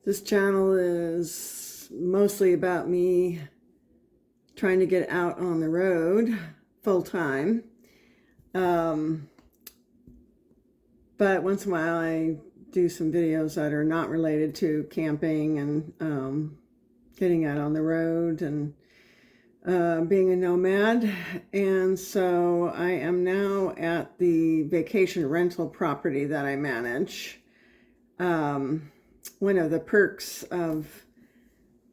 This channel is mostly about me trying to get out on the road full time. But once in a while I do some videos that are not related to camping and getting out on the road and being a nomad. And so I am now at the vacation rental property that I manage. One of the perks of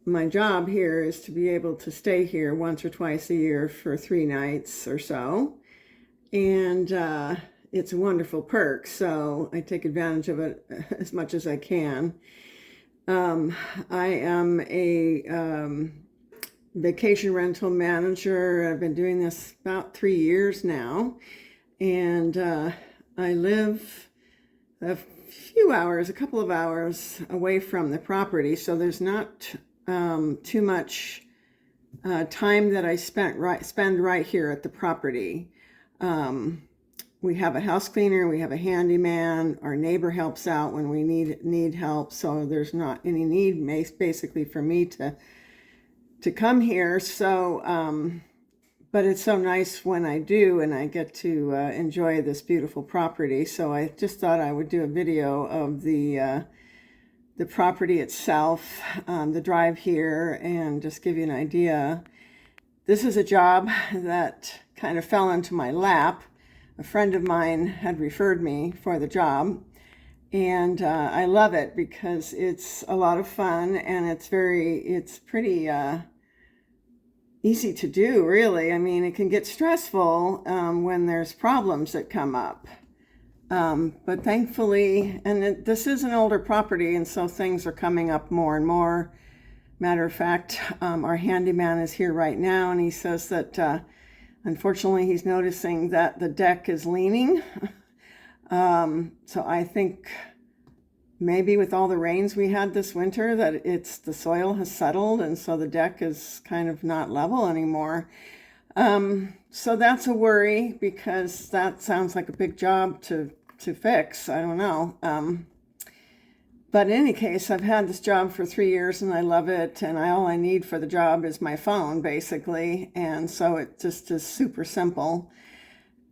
my job here is to be able to stay here once or twice a year for 3 nights or so. And it's a wonderful perk, so I take advantage of it as much as I can. I am a vacation rental manager. I've been doing this about 3 years now, and I live a couple of hours away from the property, so there's not too much time that I spend right here at the property. We have a house cleaner, we have a handyman, our neighbor helps out when we need help, so there's not any need basically for me to come here. So but it's so nice when I do, and I get to enjoy this beautiful property. So I just thought I would do a video of the property itself, the drive here, and just give you an idea. This is a job that kind of fell into my lap. A friend of mine had referred me for the job, and I love it because it's a lot of fun, and it's pretty easy to do, really. I mean, it can get stressful when there's problems that come up. But thankfully, and this is an older property, and so things are coming up more and more. Matter of fact, our handyman is here right now, and he says that unfortunately he's noticing that the deck is leaning. So I think maybe with all the rains we had this winter that the soil has settled, and so the deck is kind of not level anymore. So that's a worry, because that sounds like a big job to fix. I don't know. But in any case, I've had this job for 3 years and I love it, and all I need for the job is my phone, basically, and so it just is super simple.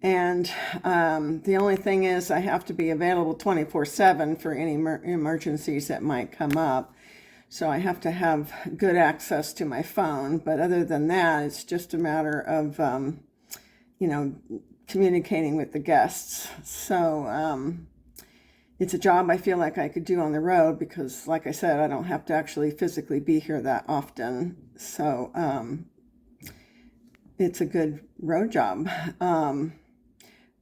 And the only thing is I have to be available 24/7 for any emergencies that might come up. So I have to have good access to my phone. But other than that, it's just a matter of, communicating with the guests. So it's a job I feel like I could do on the road because, like I said, I don't have to actually physically be here that often. So it's a good road job.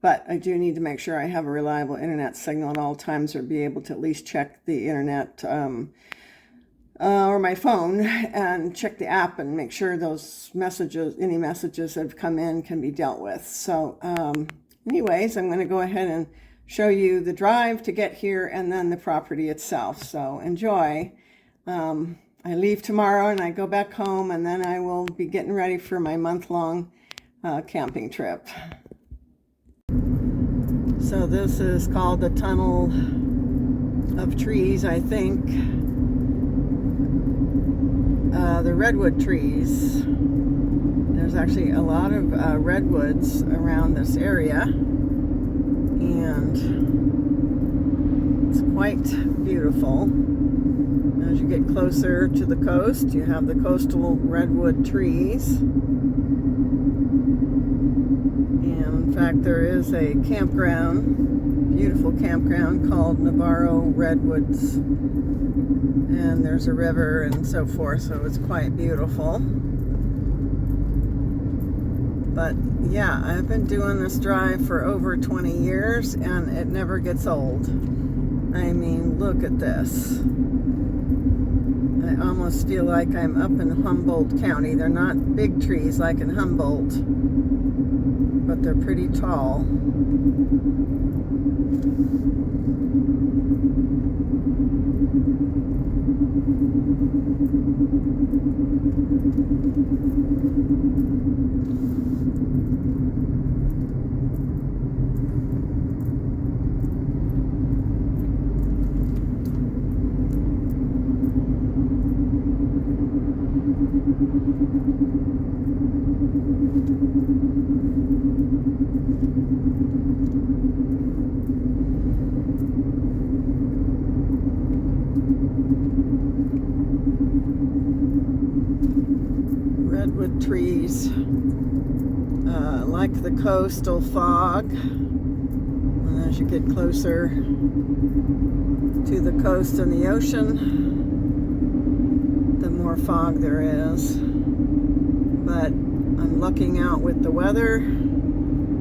But I do need to make sure I have a reliable internet signal at all times, or be able to at least check the internet or my phone and check the app and make sure those messages, any messages that have come in, can be dealt with. So anyways, I'm going to go ahead and show you the drive to get here and then the property itself. So enjoy. I leave tomorrow and I go back home, and then I will be getting ready for my month-long camping trip. So this is called the Tunnel of Trees, I think. The redwood trees. There's actually a lot of redwoods around this area, and it's quite beautiful. As you get closer to the coast, you have the coastal redwood trees. And in fact, there is a campground, beautiful campground called Navarro Redwoods. And there's a river and so forth, so it's quite beautiful. But yeah, I've been doing this drive for over 20 years and it never gets old. I mean, look at this. I almost feel like I'm up in Humboldt County. They're not big trees like in Humboldt, but they're pretty tall. Redwood trees, like the coastal fog. And as you get closer to the coast and the ocean, the more fog there is. But I'm lucking out with the weather.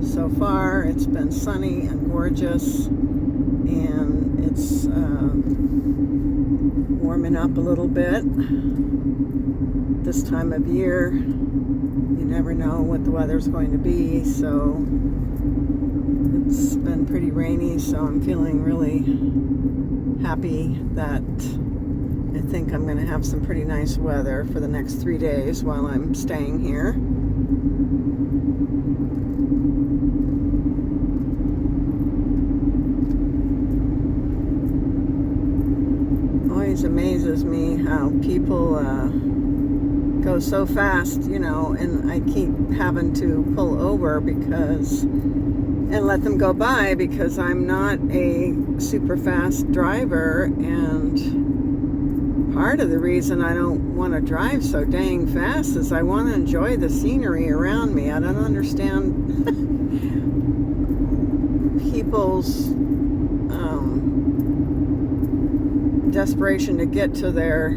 So far, it's been sunny and gorgeous, and it's warming up a little bit. This time of year, you never know what the weather's going to be, so it's been pretty rainy, so I'm feeling really happy that I think I'm going to have some pretty nice weather for the next 3 days while I'm staying here. Always amazes me how people go so fast, you know, and I keep having to pull over and let them go by because I'm not a super fast driver, and part of the reason I don't want to drive so dang fast is I want to enjoy the scenery around me. I don't understand people's desperation to get to their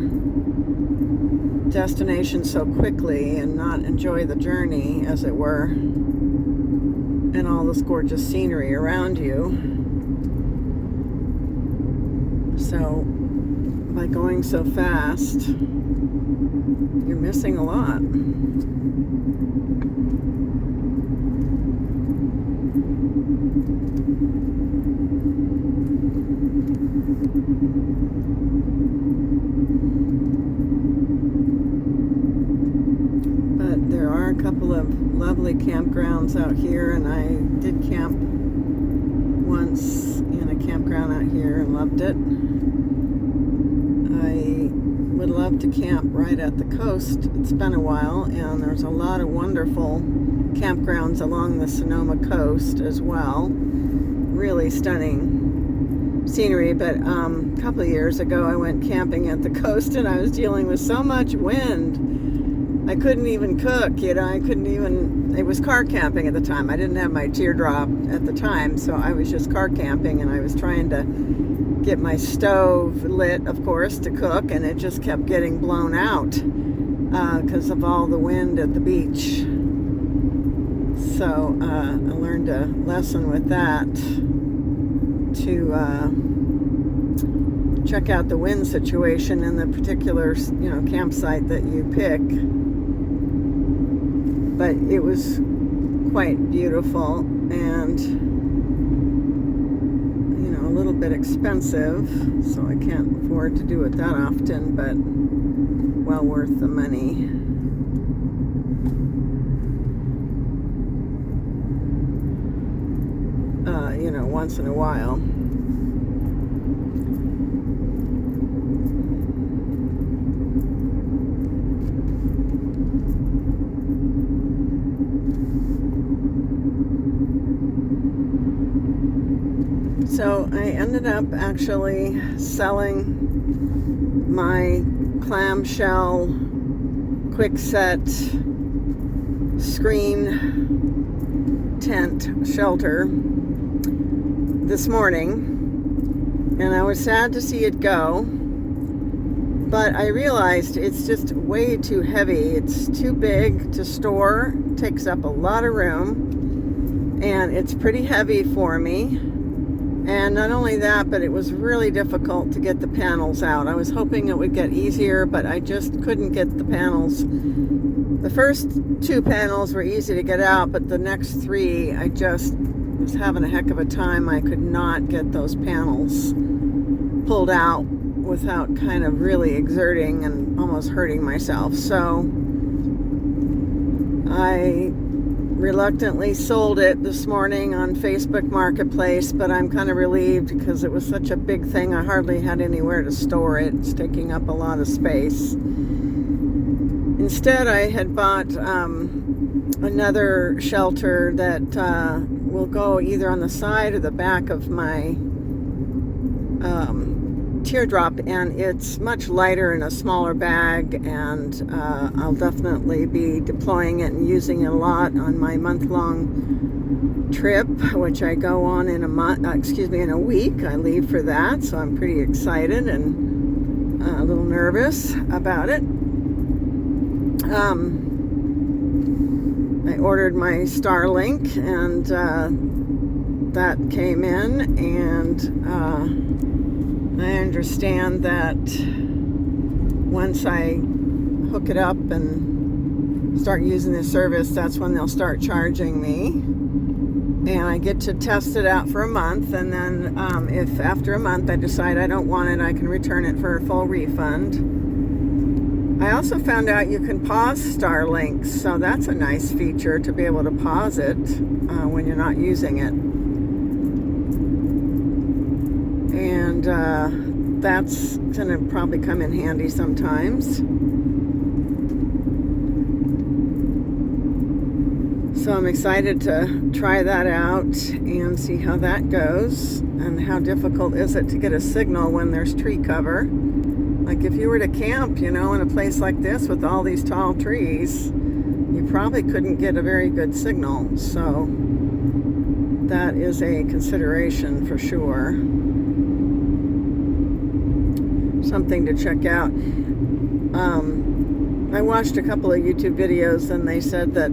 destination so quickly and not enjoy the journey, as it were, and all this gorgeous scenery around you. So by going so fast, you're missing a lot. There are a couple of lovely campgrounds out here, and I did camp once in a campground out here and loved it. I would love to camp right at the coast. It's been a while, and there's a lot of wonderful campgrounds along the Sonoma coast as well. Really stunning scenery, but a couple of years ago I went camping at the coast, and I was dealing with so much wind. I couldn't even cook, you know, it was car camping at the time. I didn't have my teardrop at the time, so I was just car camping, and I was trying to get my stove lit, of course, to cook, and it just kept getting blown out because of all the wind at the beach. So I learned a lesson with that, to check out the wind situation in the particular, you know, campsite that you pick. But it was quite beautiful and, you know, a little bit expensive, so I can't afford to do it that often, but well worth the money. You know, once in a while. So I ended up actually selling my clamshell quickset screen tent shelter this morning, and I was sad to see it go, but I realized it's just way too heavy. It's too big to store, takes up a lot of room, and it's pretty heavy for me. And not only that, but it was really difficult to get the panels out. I was hoping it would get easier, but I just couldn't get the panels. The first 2 panels were easy to get out, but the next 3, I just was having a heck of a time. I could not get those panels pulled out without kind of really exerting and almost hurting myself. So I reluctantly sold it this morning on Facebook Marketplace, but I'm kind of relieved because it was such a big thing. I hardly had anywhere to store it. It's taking up a lot of space. Instead, I had bought another shelter that will go either on the side or the back of my Teardrop, and it's much lighter in a smaller bag, and I'll definitely be deploying it and using it a lot on my month-long trip, which I go on in a week. I leave for that, so I'm pretty excited and a little nervous about it. I ordered my Starlink, and that came in, and I understand that once I hook it up and start using the service, that's when they'll start charging me. And I get to test it out for a month, and then if after a month I decide I don't want it, I can return it for a full refund. I also found out you can pause Starlink, so that's a nice feature, to be able to pause it when you're not using it. And that's going to probably come in handy sometimes. So I'm excited to try that out and see how that goes, and how difficult is it to get a signal when there's tree cover. Like if you were to camp, in a place like this with all these tall trees, you probably couldn't get a very good signal. So that is a consideration for sure. Something to check out. I watched a couple of YouTube videos, and they said that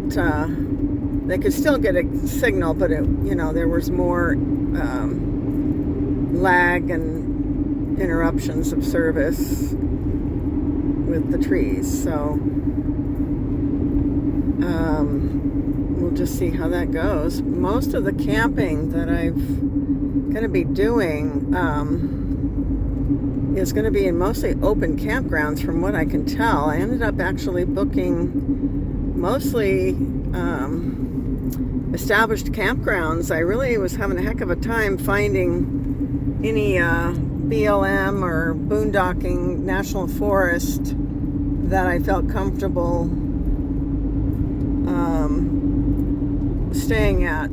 they could still get a signal, but there was more lag and interruptions of service with the trees. So we'll just see how that goes. Most of the camping that I'm going to be doing is going to be in mostly open campgrounds, from what I can tell. I ended up actually booking mostly established campgrounds. I really was having a heck of a time finding any BLM or boondocking national forest that I felt comfortable staying at.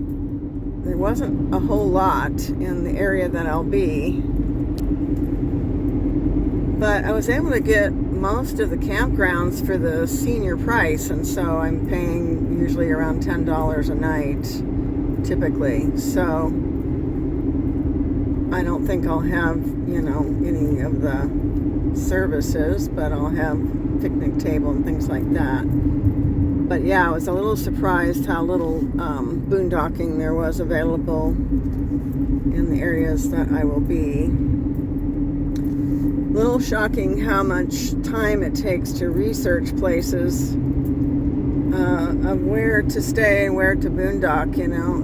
There wasn't a whole lot in the area that I'll be, but I was able to get most of the campgrounds for the senior price, and so I'm paying usually around $10 a night typically. So I don't think I'll have any of the services, but I'll have picnic table and things like that. But yeah, I was a little surprised how little boondocking there was available in the areas that I will be. Little shocking how much time it takes to research places of where to stay and where to boondock.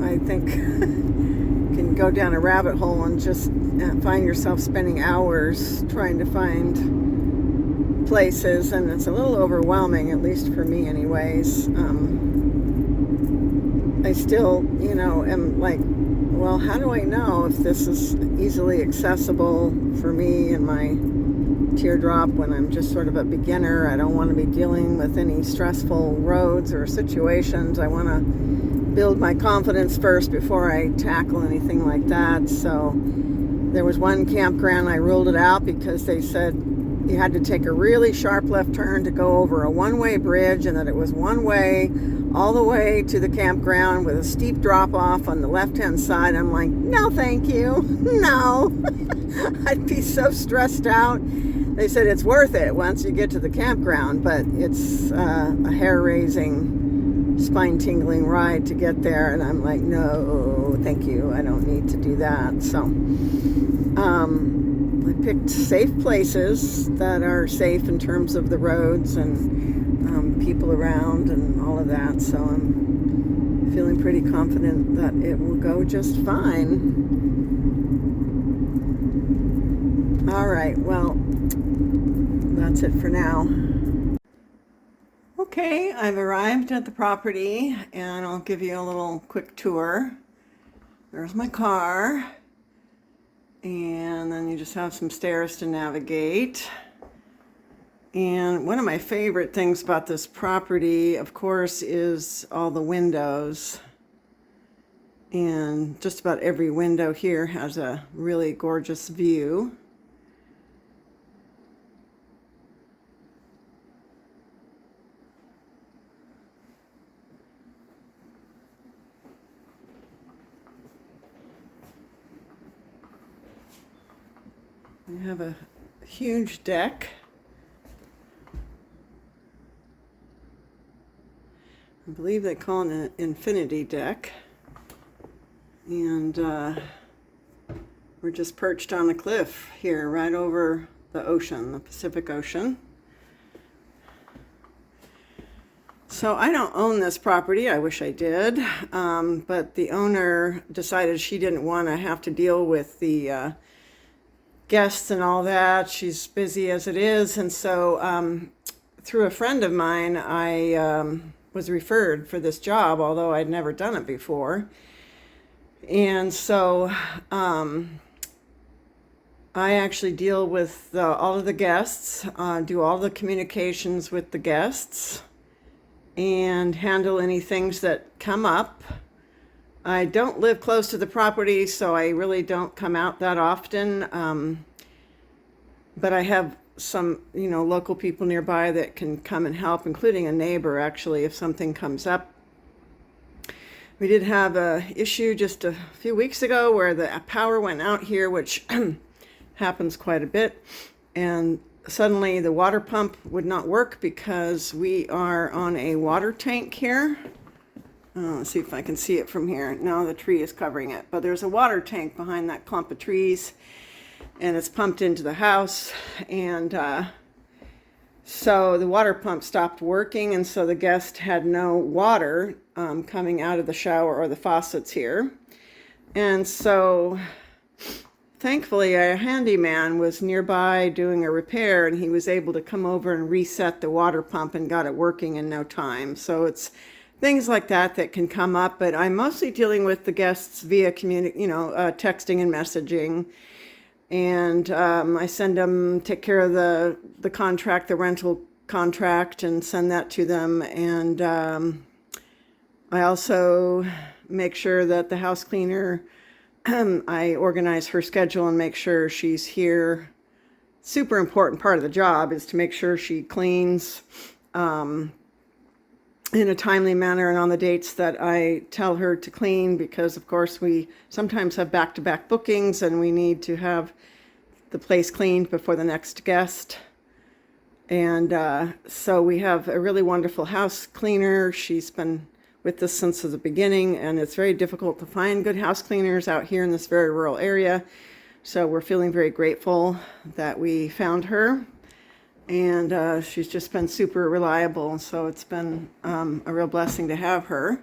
I think you can go down a rabbit hole and just find yourself spending hours trying to find places, and it's a little overwhelming, at least for me anyways. I still, am like, well, how do I know if this is easily accessible for me and my Teardrop when I'm just sort of a beginner? I don't want to be dealing with any stressful roads or situations. I want to build my confidence first before I tackle anything like that. So there was one campground I ruled it out because they said you had to take a really sharp left turn to go over a one-way bridge, and that it was one way all the way to the campground with a steep drop off on the left-hand side. I'm like, no, thank you. No. I'd be so stressed out. They said it's worth it once you get to the campground, but it's a hair-raising, spine-tingling ride to get there, and I'm like, no, thank you. I don't need to do that. So I picked safe places that are safe in terms of the roads and people around and all of that. So I'm feeling pretty confident that it will go just fine. All right, well, that's it for now. Okay, I've arrived at the property, and I'll give you a little quick tour. There's my car. And then you just have some stairs to navigate. And one of my favorite things about this property, of course, is all the windows. And just about every window here has a really gorgeous view. We have a huge deck. I believe they call it an infinity deck. And we're just perched on the cliff here, right over the ocean, the Pacific Ocean. So I don't own this property. I wish I did. But the owner decided she didn't want to have to deal with the guests and all that. She's busy as it is. And so through a friend of mine, I was referred for this job, although I'd never done it before. And so I actually deal with all of the guests, do all the communications with the guests, and handle any things that come up. I don't live close to the property, so I really don't come out that often. But I have some, local people nearby that can come and help, including a neighbor, actually, if something comes up. We did have a issue just a few weeks ago where the power went out here, which happens quite a bit. And suddenly the water pump would not work because we are on a water tank here. Let's see if I can see it from here. Now the tree is covering it, but there's a water tank behind that clump of trees, and it's pumped into the house. And so the water pump stopped working, and so the guest had no water coming out of the shower or the faucets here. And so thankfully a handyman was nearby doing a repair, and he was able to come over and reset the water pump and got it working in no time. So it's things like that that can come up, but I'm mostly dealing with the guests via texting and messaging. And I send them, take care of the contract, the rental contract, and send that to them. And I also make sure that the house cleaner, I organize her schedule and make sure she's here. Super important part of the job is to make sure she cleans in a timely manner and on the dates that I tell her to clean, because of course we sometimes have back-to-back bookings and we need to have the place cleaned before the next guest. And so we have a really wonderful house cleaner. She's been with us since the beginning, and it's very difficult to find good house cleaners out here in this very rural area. So we're feeling very grateful that we found her. And she's just been super reliable, so it's been a real blessing to have her.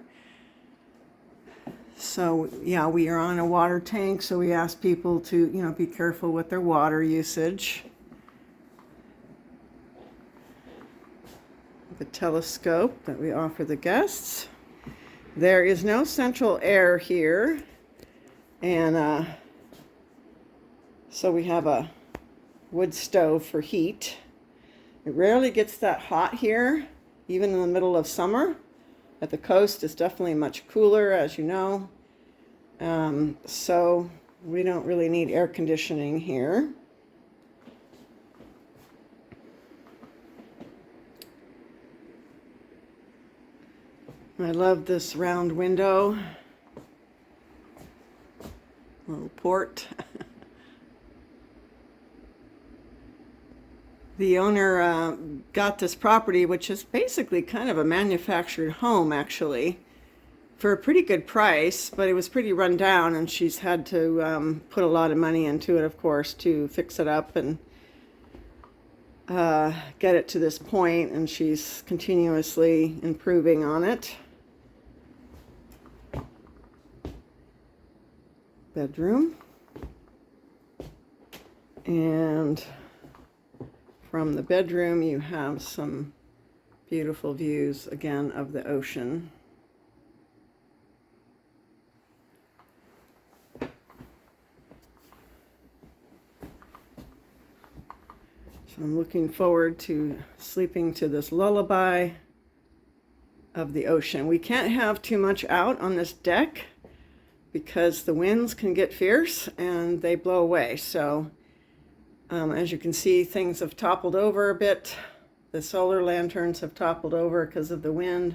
So yeah, we are on a water tank, so we ask people to be careful with their water usage. The telescope that we offer the guests. There is no central air here, and so we have a wood stove for heat. It rarely gets that hot here, even in the middle of summer. At the coast, it's definitely much cooler, as you know. So we don't really need air conditioning here. I love this round window. Little port. The owner got this property, which is basically kind of a manufactured home, actually, for a pretty good price, but it was pretty run down, and she's had to put a lot of money into it, of course, to fix it up and get it to this point, and she's continuously improving on it. Bedroom. And from the bedroom, you have some beautiful views, again, of the ocean. So I'm looking forward to sleeping to this lullaby of the ocean. We can't have too much out on this deck because the winds can get fierce and they blow away. So as you can see, things have toppled over a bit. The solar lanterns have toppled over because of the wind.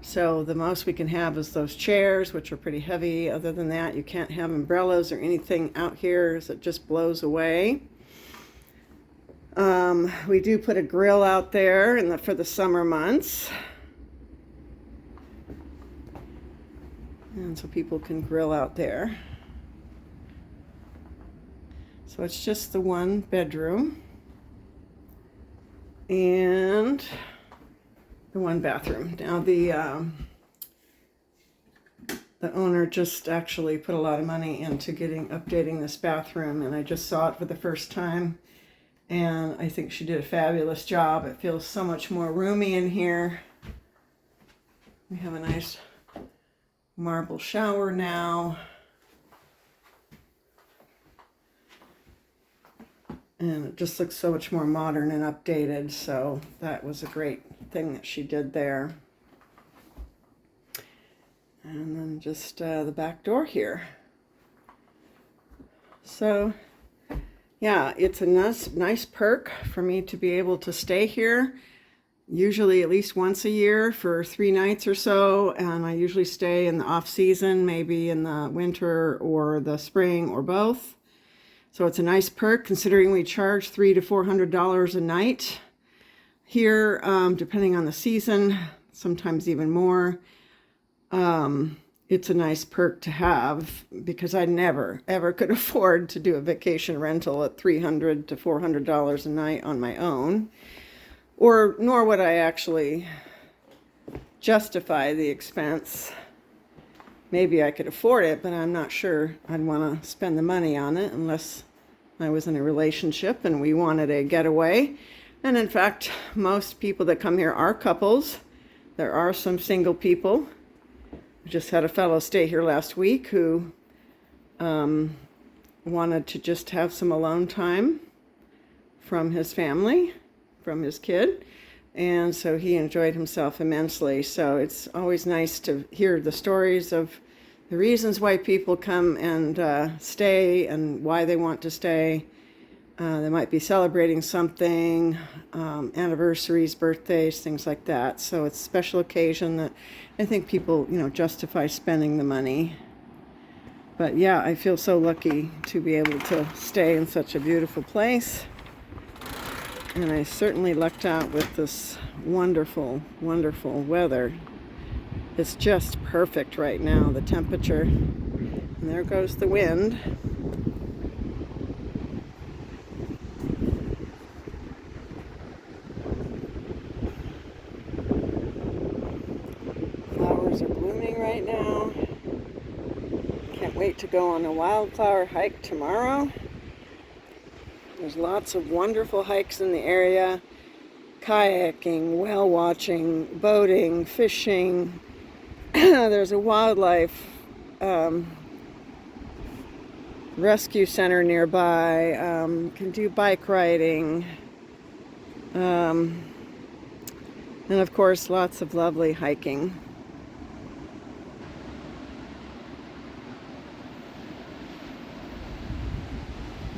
So the most we can have is those chairs, which are pretty heavy. Other than that, you can't have umbrellas or anything out here as it just blows away. We do put a grill out there for the summer months. And so people can grill out there. So it's just the one bedroom and the one bathroom. Now the owner just actually put a lot of money into updating this bathroom, and I just saw it for the first time, and I think she did a fabulous job. It feels so much more roomy in here. We have a nice marble shower now. And it just looks so much more modern and updated, so that was a great thing that she did there. And then just the back door here. So, yeah, it's a nice perk for me to be able to stay here, usually at least once a year for 3 nights or so, and I usually stay in the off season, maybe in the winter or the spring or both. So it's a nice perk considering we charge $300 to $400 a night here, depending on the season, sometimes even more. It's a nice perk to have because I never, ever could afford to do a vacation rental at $300 to $400 a night on my own, nor would I actually justify the expense. Maybe I could afford it, but I'm not sure I'd want to spend the money on it unless I was in a relationship and we wanted a getaway. And in fact, most people that come here are couples. There are some single people. I just had a fellow stay here last week who wanted to just have some alone time from his family, from his kid. And so he enjoyed himself immensely. So it's always nice to hear the stories of the reasons why people come and stay and why they want to stay. They might be celebrating something, anniversaries, birthdays, things like that. So it's a special occasion that I think people, justify spending the money. But yeah, I feel so lucky to be able to stay in such a beautiful place. And I certainly lucked out with this wonderful, wonderful weather. It's just perfect right now, the temperature. And there goes the wind. Flowers are blooming right now. Can't wait to go on a wildflower hike tomorrow. There's lots of wonderful hikes in the area. Kayaking, whale watching, boating, fishing. There's a wildlife rescue center nearby. Can do bike riding. And of course, lots of lovely hiking.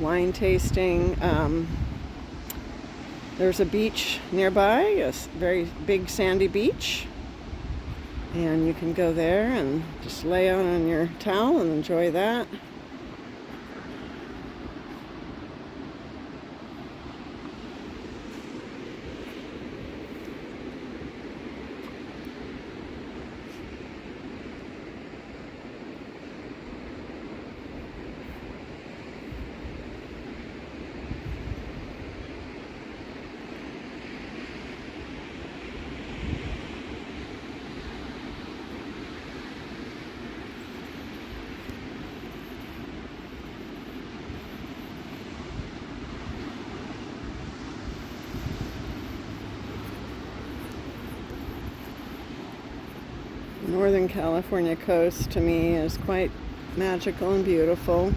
Wine tasting. There's a beach nearby, a very big sandy beach, and you can go there and just lay out on your towel and enjoy that. Northern California coast to me is quite magical and beautiful.